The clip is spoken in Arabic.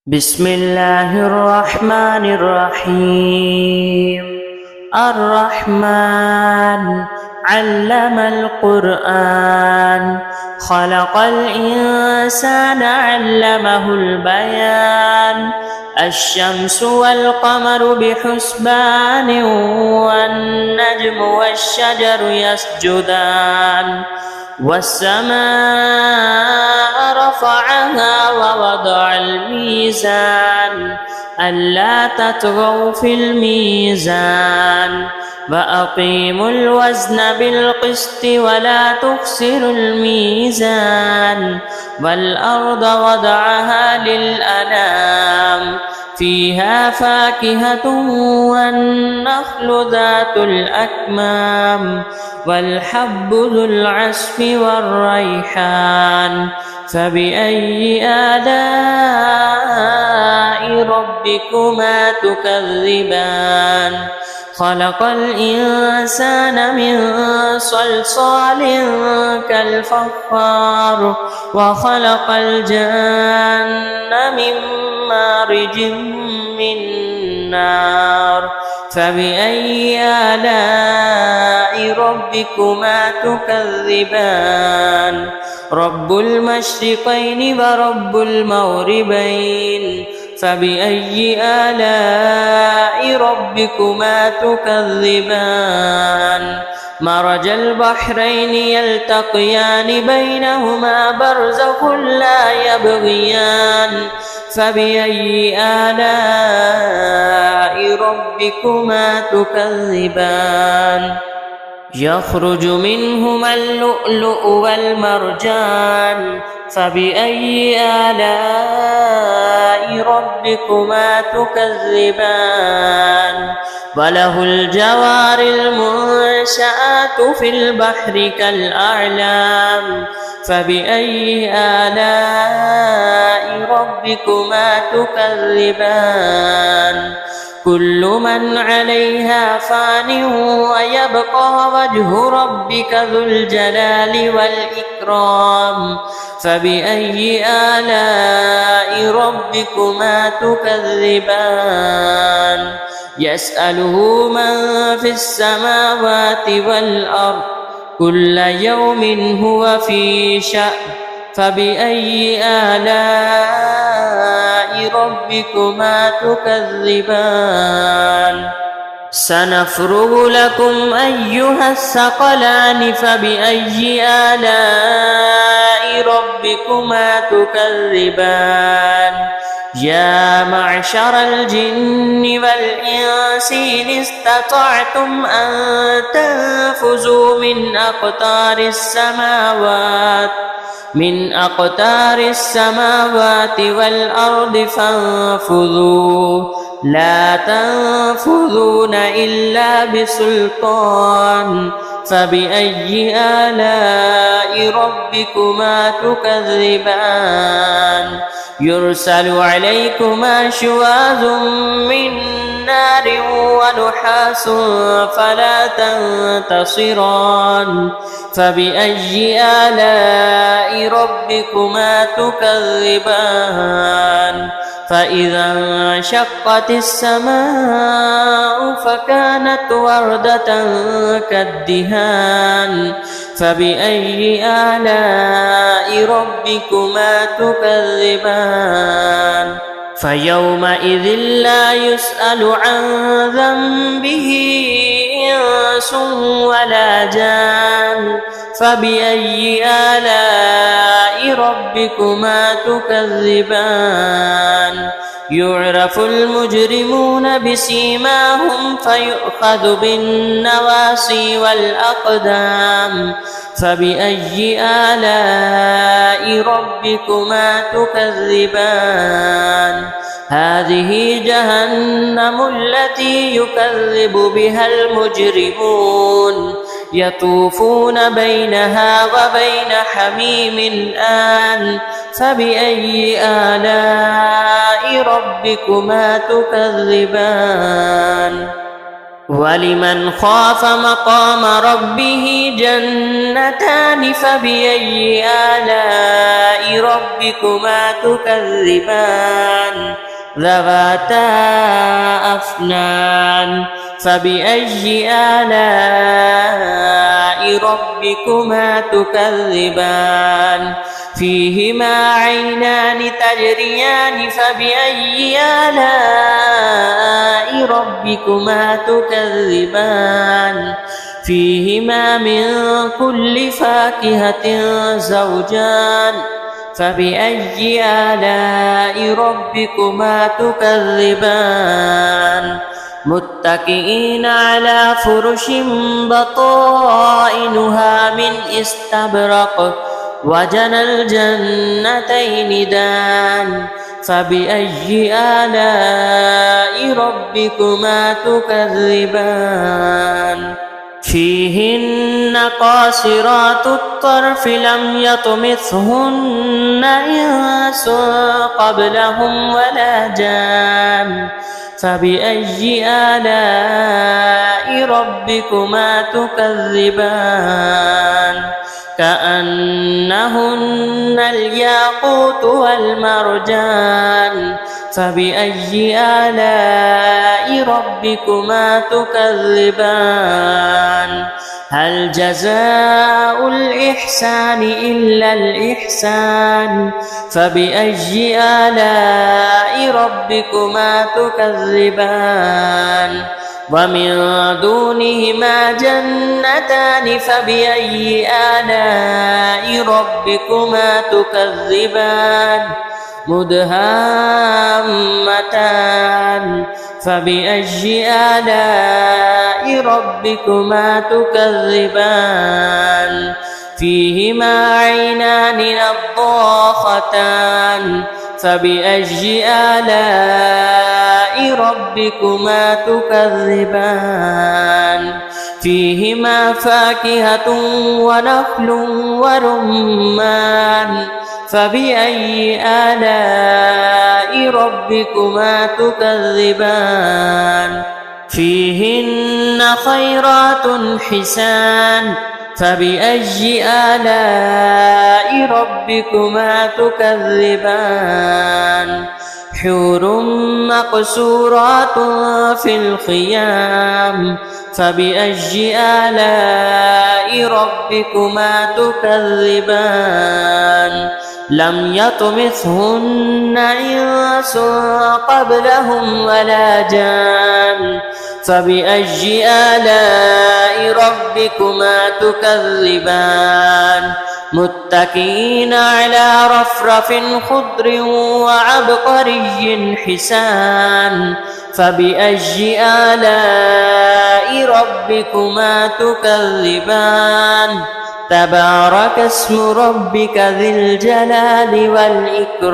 بسم الله الرحمن الرحيم. الرحمن علم القرآن، خلق الإنسان علمه البيان. الشمس والقمر بحسبان، والنجم والشجر يسجدان. والسماء رفعها ووضع الميزان، ألا تطغوا في الميزان. وأقيموا الوزن بالقسط ولا تخسروا الميزان. والأرض وضعها للأنام، فيها فاكهة والنخل ذات الأكمام، والحب ذو العصف والريحان. فبأي آلاء ربكما تكذبان؟ خلق الإنسان من صلصال كالفخار، وخلق الجن من مارج من نار. فبأي آلاء ربكما تكذبان؟ رب المشرقين ورب المغربين. فبأي آلاء ربكما تكذبان؟ مرج البحرين يلتقيان، بينهما برزخ لا يبغيان. فبأي آلاء ربكما تكذبان؟ يخرج منهما اللؤلؤ والمرجان. فبأي آلاء ربكما تكذبان؟ وله الجوار المنشآت في البحر كالأعلام. فبأي آلاء ربكما تكذبان؟ كل من عليها فان، ويبقى وجه ربك ذو الجلال والإكرام. فبأي آلاء ربكما تكذبان؟ يسأله من في السماوات والأرض، كل يوم هو في شأن. فبأي آلاء ربكما تكذبان؟ سنفرغ لكم أيها الثقلان. فبأي آلاء ربكما تكذبان؟ يا معشر الجن والإنس إن استطعتم أن تنفذوا من أقطار السماوات والأرض فانفذوا، لا تنفذون إلا بسلطان. فبأي آلاء ربكما تكذبان؟ يرسل عليكما شواظ من نار ونحاس فلا تنتصران. فبأي آلاء ربكما تكذبان؟ فإذا انشقت السماء فكانت وردة كالدهان. فبأي آلاء ربكما تكذبان؟ فيومئذ لا يسأل عن ذنبه إنس ولا جان. فبأي آلاء ربكما تكذبان؟ يعرف المجرمون بسيماهم، فيؤخذ بالنواصي والأقدام. فبأي آلاء ربكما تكذبان؟ هذه جهنم التي يكذب بها المجرمون، يطوفون بينها وبين حميم آن. فبأي آلاء ربكما تكذبان؟ ولمن خاف مقام ربه جنتان فبأي آلاء ربكما تكذبان ذواتا أفنان فبأي آلاء ربكما تكذبان فيهما عينان تجريان فبأي آلاء ربكما تكذبان فيهما من كل فاكهة زوجان فبأي آلاء ربكما تكذبان متكئين على فرش بطائنها من استبرق وجنى الجنتين دان فبأي آلاء ربكما تكذبان فيهن قاصرات الطرف لم يطمثهن إنس قبلهم ولا جان فبأي آلاء ربكما تكذبان كأنهن الياقوت والمرجان فبأي آلاء ربكما تكذبان هل جزاء الإحسان إلا الإحسان فبأي آلاء ربكما تكذبان ومن دونهما جنتان فبأي آلاء ربكما تكذبان مدهامتان فبأي آلاء ربكما تكذبان فيهما عينان نضاختان فبأي آلاء ربكما تكذبان فيهما فاكهة ونخل ورمان فبأي آلاء ربكما تكذبان فيهن خيرات حسان فبأي آلاء ربكما تكذبان حور مقصورات في الخيام فبأي آلاء ربكما تكذبان لم يطمثهن إنس قبلهم ولا جان فبأي آلاء ربكما تكذبان متكئين على رفرف خضر وعبقري حسان فبأي آلاء ربكما تكذبان تبارك اسم ربك ذي الجلال والإكرام.